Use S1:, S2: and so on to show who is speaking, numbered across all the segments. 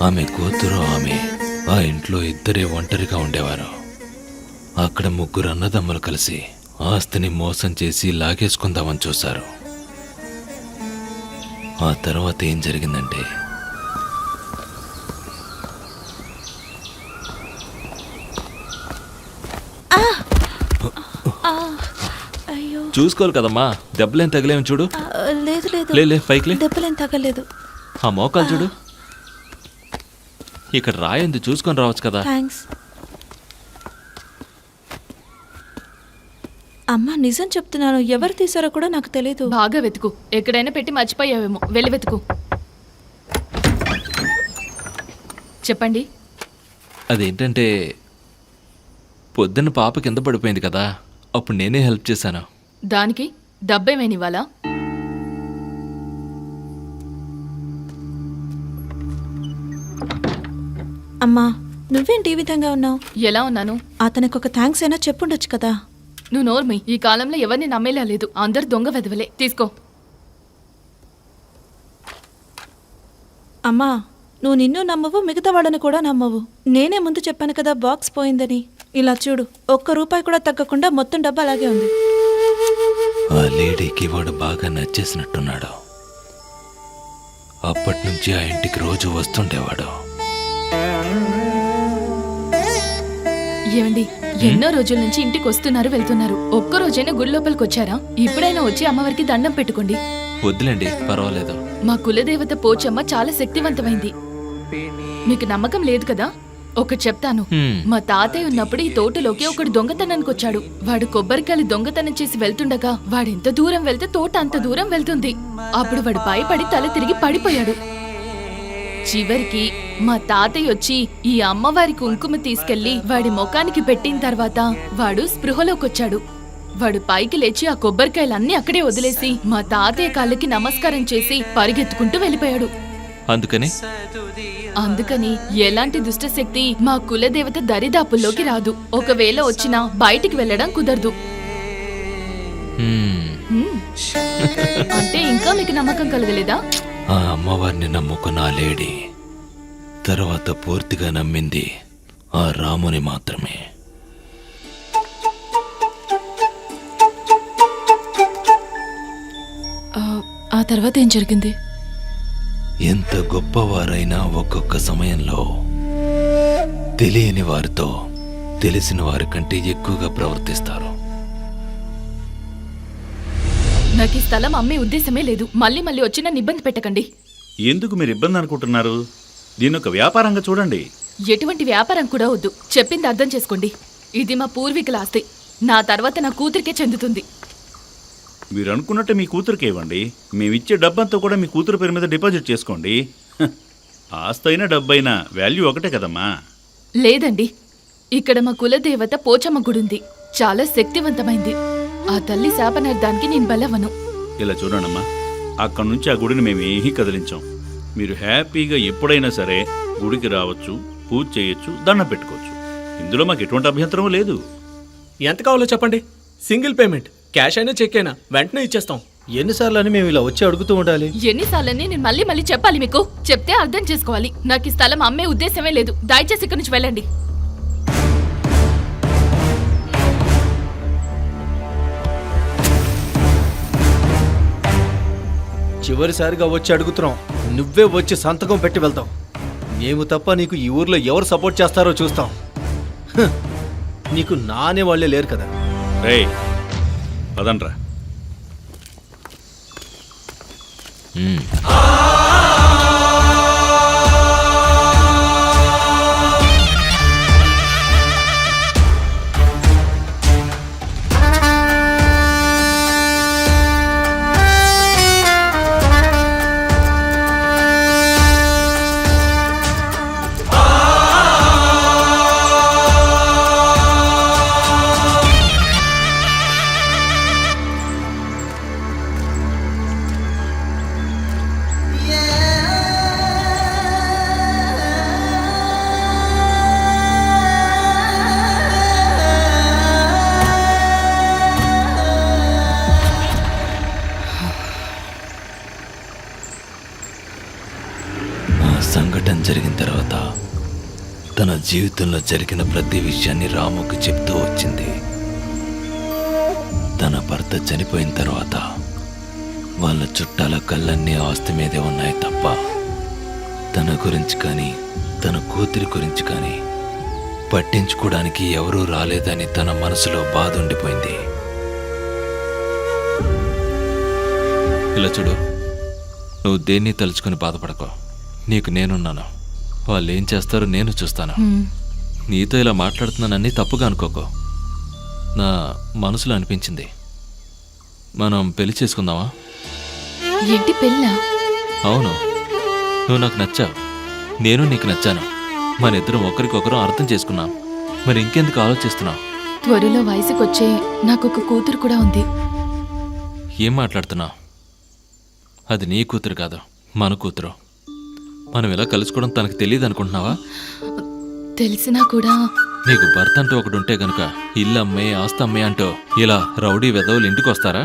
S1: ఆమె కూతురు ఆమె ఆ ఇంట్లో ఇద్దరే ఒంటరిగా ఉండేవారు. అక్కడ ముగ్గురు అన్నదమ్ములు కలిసి ఆస్తిని మోసం చేసి లాగేసుకుందామని చూశారు. ఆ తర్వాత ఏం జరిగిందంటే
S2: అయ్యో,
S1: చూసుకోవాలి కదమ్మా, దెబ్బలేం తగిలేమి చూడు.
S2: లేదు లేదు,
S1: లే పైకి లే.
S2: దెబ్బలేం తగలేదు.
S1: ఆ మోకాలు చూడు. ఇక్కడ రాయింది, చూసుకొని రావచ్చు కదా.
S2: థ్యాంక్స్. అమ్మా, నిజం చెప్తున్నాను, ఎవరు తీసారో కూడా నాకు తెలీదు.
S3: బాగా వెతుకు, ఎక్కడైనా పెట్టి మర్చిపోయావేమో, వెళ్ళి వెతుకు. చెప్పండి.
S1: అదేంటంటే పొద్దున్న పాప కింద పడిపోయింది కదా, అప్పుడు నేనే హెల్ప్ చేశాను.
S3: దానికి డబ్బేమేనివ్వాలా?
S2: అమ్మా, నువ్వేంటి ఈ విధంగా ఉన్నావు?
S3: ఎలా ఉన్నాను?
S2: అతనికి ఒక థ్యాంక్స్ అయినా చెప్పుండొచ్చు కదా.
S3: నువ్వు నోర్మి. ఈ కాలంలో ఎవరిని నమ్మేలా లేదు, అందరు దొంగ వెదవలే. తీసుకో.
S2: అమ్మా, నువ్వు నిన్ను నమ్మవు, మిగతా వాళ్ళని కూడా నమ్మవు. నేనే ముందు చెప్పాను కదా బాక్స్ పోయిందని. ఇలా చూడు, ₹1 కూడా తగ్గకుండా మొత్తం డబ్బు అలాగే ఉంది.
S1: ఆ లేడీకి వాడు బాగా నచ్చేసినట్టున్నాడు. అప్పటి నుంచి ఆ ఇంటికి రోజు వస్తుండేవాడు.
S3: ఏమండి, ఎన్నో రోజుల నుంచి ఇంటికి వస్తున్నారు వెళ్తున్నారు, ఒక్క రోజైనా గుడి లోపలికి వచ్చారా? ఇప్పుడైనా వచ్చి అమ్మవారికి దండం పెట్టుకోండి.
S1: వద్దులేండి, పర్వాలేదు.
S3: మా కులదేవత పోచమ్మ చాలా శక్తివంతమైంది. మీకు నమ్మకం లేదు కదా? ఒకటి చెప్తాను. మా తాతయ్య ఉన్నప్పుడు ఈ తోటలోకి ఒకడు దొంగతనానికి వచ్చాడు. వాడు కొబ్బరికాయలు దొంగతనం చేసి వెళ్తుండగా వాడెంత దూరం వెళ్తే తోట అంత దూరం వెళ్తుంది. అప్పుడు వాడు భయపడి తల తిరిగి పడిపోయాడు. చివరికి మా తాతయ్య వచ్చి ఈ అమ్మవారి కుంకుమ తీసుకెళ్లి వాడి ముఖానికి పెట్టిన తర్వాత వాడు స్పృహలోకొచ్చాడు. వాడు పైకి లేచి ఆ కొబ్బరికాయలన్నీ అక్కడే వదిలేసి మా తాతయ్య కాళ్ళకి నమస్కారం చేసి పరిగెత్తుకుంటూ వెళ్ళిపోయాడు. అందుకని ఎలాంటి దుష్టశక్తి మా కులదేవత దరిదాపుల్లోకి రాదు. ఒకవేళ వచ్చినా బయటికి వెళ్ళడం కుదరదు. అంటే ఇంకా మీకు నమ్మకం కలగలేదా?
S1: ఆ అమ్మవారిని నమ్ముకున్న ఆ లేడీ తర్వాత పూర్తిగా నమ్మింది ఆ రాముని మాత్రమే.
S3: ఆ తర్వాత ఏం జరిగింది?
S1: ఎంత గొప్పవారైనా ఒక్కొక్క సమయంలో తెలియని వారితో తెలిసిన వారి కంటే ఎక్కువగా ప్రవర్తిస్తారు.
S3: నాకు ఈ స్థలం అమ్మే ఉద్దేశమే లేదు. మళ్ళీ మళ్ళీ వచ్చి నన్ను ఇబ్బంది పెట్టకండి.
S4: ఎందుకు మీరు ఇబ్బంది అనుకుంటున్నారు? దీన్ని ఒక వ్యాపారంగా చూడండి.
S3: ఎటువంటి వ్యాపారం కూడా వద్దు, చెప్పింది అర్థం చేసుకోండి. ఇది మా పూర్వీకుల ఆస్తి. నా తర్వాత నా కూతురికే చెందుతుంది.
S4: మీరు అనుకున్నట్టే మీ కూతురికే ఇవ్వండి. మేమిచ్చే డబ్బంతా కూడా మీ కూతురు పేరు మీద డిపాజిట్ చేసుకోండి. ఆస్తి అయినా డబ్బైనా వాల్యూ ఒకటే కదమ్మా.
S3: లేదండి, ఇక్కడ మా కులదేవత పోచమ్మ గుడుంది. చాలా శక్తివంతమైంది. ఆ తల్లి శాపనార్థానికి నేను బలవను.
S4: ఇలా చూడండమ్మా, అక్కడి నుంచి ఆ గుడిని మేము ఏమీ కదిలించాం. మీరు హ్యాపీగా ఎప్పుడైనా సరే గుడికి రావచ్చు, పూజ చేయొచ్చు, దండం పెట్టుకోవచ్చు. ఇందులో మాకు ఎటువంటి అభ్యంతరం లేదు.
S5: ఎంత కావాలో చెప్పండి, సింగిల్ పేమెంట్, క్యాష్ అయినా చెక్ అయినా వెంటనే ఇచ్చేస్తాం.
S6: ఎన్నిసార్లు అని మేము ఇలా వచ్చి అడుగుతూ ఉండాలి?
S3: ఎన్నిసార్లని నేను మళ్ళీ మళ్ళీ చెప్పాలి మీకు? చెప్తే అర్థం చేసుకోవాలి. నాకు ఈ స్థలం అమ్మే ఉద్దేశమే లేదు. దయచేసి ఇక్కడి నుంచి వెళ్ళండి.
S6: చివరిసారిగా వచ్చి అడుగుతున్నాం, నువ్వే వచ్చి సంతకం పెట్టి వెళ్తావు. మేము తప్ప నీకు ఈ ఊర్లో ఎవరు సపోర్ట్ చేస్తారో చూస్తాం. నీకు నానే వాళ్ళే లేరు కదా.
S4: రేయ్, పదండ్రా.
S1: సంఘటన జరిగిన తర్వాత తన జీవితంలో జరిగిన ప్రతి విషయాన్ని రాముకి చెప్తూ వచ్చింది. తన భర్త చనిపోయిన తర్వాత వాళ్ళ చుట్టాల కళ్ళన్నీ ఆస్తి మీదే ఉన్నాయి తప్ప తన గురించి కానీ తన కూతురి గురించి కానీ పట్టించుకోవడానికి ఎవరూ రాలేదని తన మనసులో బాధ ఉండిపోయింది. ఇలా చూడు, నువ్వు దేన్ని తలుచుకుని బాధపడకో. నీకు నేనున్నాను. వాళ్ళు ఏం చేస్తారో నేను చూస్తాను. నీతో ఇలా మాట్లాడుతున్నానని తప్పుగా అనుకోకో. నా మనసులో అనిపించింది, మనం పెళ్లి చేసుకుందామా?
S3: ఏంటి పెళ్ళా?
S1: అవును, నువ్వు నాకు నచ్చావు, నేను నీకు నచ్చాను. మన ఇద్దరం ఒకరికొకరు అర్థం చేసుకున్నాం. మరి ఇంకెందుకు ఆలోచిస్తున్నావు?
S3: త్వరలో వయసుకొచ్చే నాకొక కూతురు కూడా ఉంది.
S1: ఏం మాట్లాడుతున్నావు? అది నీ కూతురు కాదు, మన కూతురు. మనం ఇలా కలుసుకోవడం తనకు తెలియదు అనుకుంటున్నావా?
S3: తెలిసినా కూడా
S1: నీకు భర్త అంటూ ఒకడు ఉంటే గనుక ఇల్లు అమ్మే ఆస్తి అమ్మే అంటూ ఇలా రౌడీ వెధవులు ఇంటికి వస్తారా?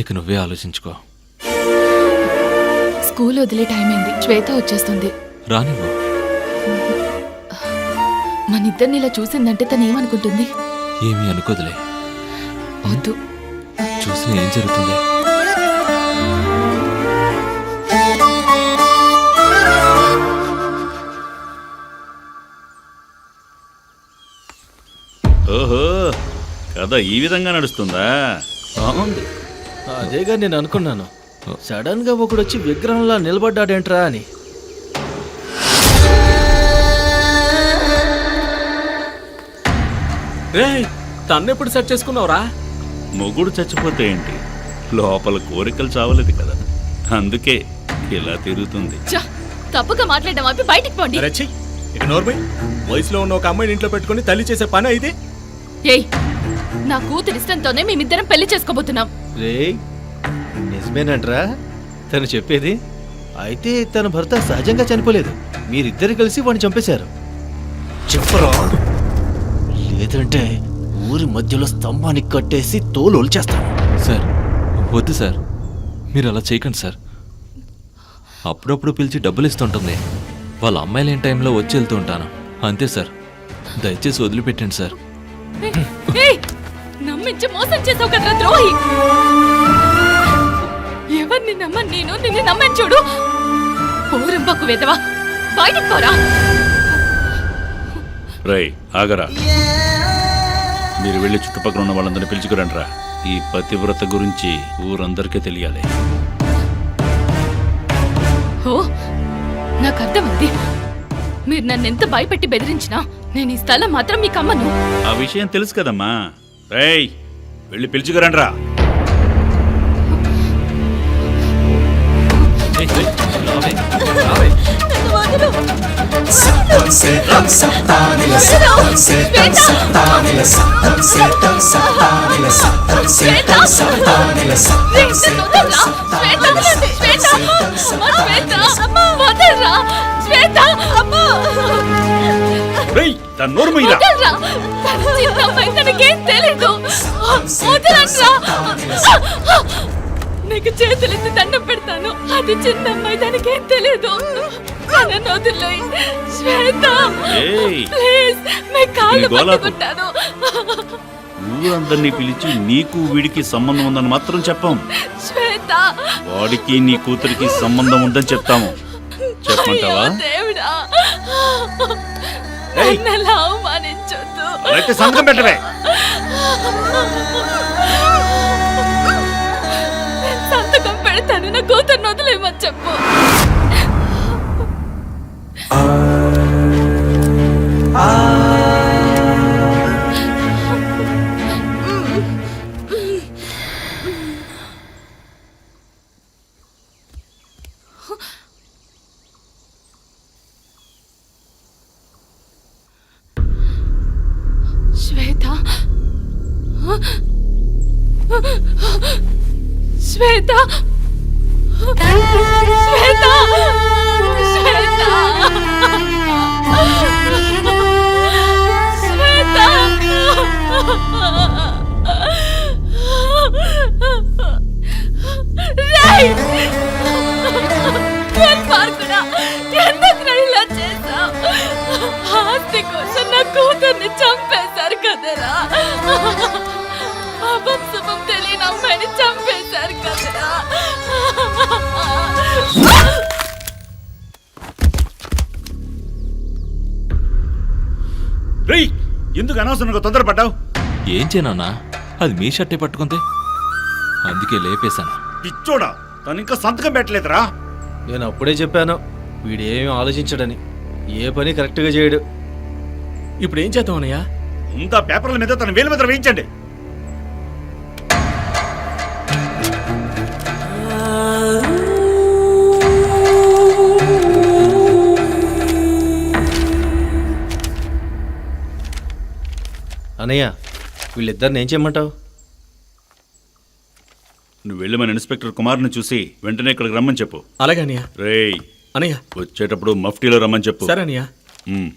S1: ఇక నువ్వే ఆలోచించుకో.
S3: స్కూల్ వదిలే టైం అయింది. శ్వేత వచ్చేస్తుంది.
S1: రానివ్వు.
S3: మనిద్దరిని ఇలా చూసిందంటే తను ఏమనుకుంటుంది?
S1: ఏమీ అనుకోదులే.
S3: వద్దు.
S1: చూసిన ఏం జరుగుతుంది?
S4: ఓహో, కథ ఈ విధంగా నడుస్తుందా? బాగుంది.
S6: అదేగా నేను అనుకున్నాను. సడన్ గా ఒకడు వచ్చి విగ్రహంలా నిలబడ్డాడేంట్రా అని.
S5: రే, తన్నెప్పుడు సెట్ చేసుకున్నావురా?
S4: మొగుడు చచ్చిపోతే ఏంటి, లోపల కోరికలు చావలేదు కదా, అందుకే ఇలా తిరుగుతుంది.
S3: ఛ! తప్పుగా మాట్లాడడం ఆపి బయటికి పోండి.
S5: రచ్చి, ఇక నోర్మై. వయసులో ఉన్న ఒక అమ్మాయిని ఇంట్లో పెట్టుకుని తల్లి చేసే పని అయితే?
S3: ఏయ్, నా కూతురు ఇష్టంతోనే మేమిద్దరం పెళ్లి చేసుకోబోతున్నాం.
S6: రే, నిజమేనంట్రా తను చెప్పేది? అయితే తన భర్త సహజంగా చనిపోలేదు, మీరిద్దరు కలిసి వాడిని చంపేశారు. చెప్పరా, లేదంటే ఊరి మధ్యలో స్తంభానికి కట్టేసి తోలు ఒలిచేస్తాను.
S1: సార్, వద్దు సార్, మీరు అలా చేయకండి సార్. అప్పుడప్పుడు పిలిచి డబ్బులు ఇస్తుంటుంది. వాళ్ళ అమ్మాయి లేని టైంలో వచ్చి వెళ్తూ ఉంటాను, అంతే సార్. దయచేసి వదిలిపెట్టండి సార్.
S3: ఏయ్, నమ్మించి మోసం చేసావు కదరా ద్రోహి. ఎవరిని నమ్మని నేను నిన్ను నమ్మని చూడు. ఊరింపకు వెదవా, బయటికి పోరా.
S4: రై, ఆగరా. మీరు వెళ్ళి చుట్టుపక్కల ఉన్న వాళ్ళందరినీ పిలుచుకురండిరా. ఈ పతివ్రత గురించి ఊరందరికీ తెలియాలి.
S3: ఓ, నాకు అర్థమైంది. మీరు నన్ను ఎంత భయపెట్టి బెదిరించినా నేను ఈ స్థలం మాత్రం మీకు అమ్మను.
S4: ఆ విషయం తెలుసు కదమ్మా. రేయ్, వెళ్ళి పిలుచుకురండిరా. రేయ్, దాన్ని నోరు మూయరా.
S3: నీకు చేతులెత్తి దండం పెడతాను. అది చిన్న అమ్మాయి, దానికేం తెలీదు. నన్ను వదిలేయ్ శ్వేత,
S4: ఏయ్,
S3: ప్లీజ్. మీ కాళ్ళు
S4: ఈ గోళాకు.
S3: పట్టుకుంటాను.
S4: ఊరందరినీ పిలిచి నీకు వీడికి సంబంధం ఉందని మాత్రం చెప్పాం.
S3: శ్వేత,
S4: వాడికి నీ కూతురికి సంబంధం ఉందని చెప్తాము. చెప్పమంటావా?
S3: అయ్యో దేవుడా,
S4: ఏయ్.
S3: నన్ను అలా అవమానించొద్దు.
S4: అయితే సంతకం పెట్టవే.
S3: సంతకం పెడతాను. నా కూతుర్ని వదిలేమని చెప్పు. శ్వేత, శ్వేత, శ్వేత, శ్వేత, శ్వేత. రేయ్! దుర్మార్గుడా, ఎందుకురా ఇలా చేశావ్? ఆస్తి కోసం నా కూతుర్ని చంపేశారు కదరా. పాపం శుభం తెలియని అమ్మాయిని చంపేశారు కదరా.
S4: రేయ్, ఎందుకు అనవసరంగా తొందరపడ్డావు?
S1: ఏం చేయనన్నా, అది మీ షర్టే పట్టుకుంది, అందుకే లేపేశాను.
S4: పిచ్చోడా, తను ఇంకా సంతకం పెట్టలేదురా.
S6: నేను అప్పుడే చెప్పాను వీడేమి ఆలోచించడని. ఏ పని కరెక్ట్గా చేయడు.
S5: ఇప్పుడు ఏం చేద్దాం అన్నయ్య?
S4: ముందు ఆ పేపర్ల మీద తన వేలు మీద వేయించండి.
S6: అన్నయ్య, వీళ్ళిద్దరిని ఏం చేయమంటావు?
S4: నువ్వు వెళ్ళి మన ఇన్స్పెక్టర్ కుమార్ని చూసి వెంటనే ఇక్కడికి రమ్మని చెప్పు.
S5: అలాగే అన్నయ్య.
S4: రేయ్,
S5: అన్నయ్య
S4: వచ్చేటప్పుడు మఫ్టీలో రమ్మని చెప్పు.
S5: సరే అన్నయ్య.
S4: ఉమ్.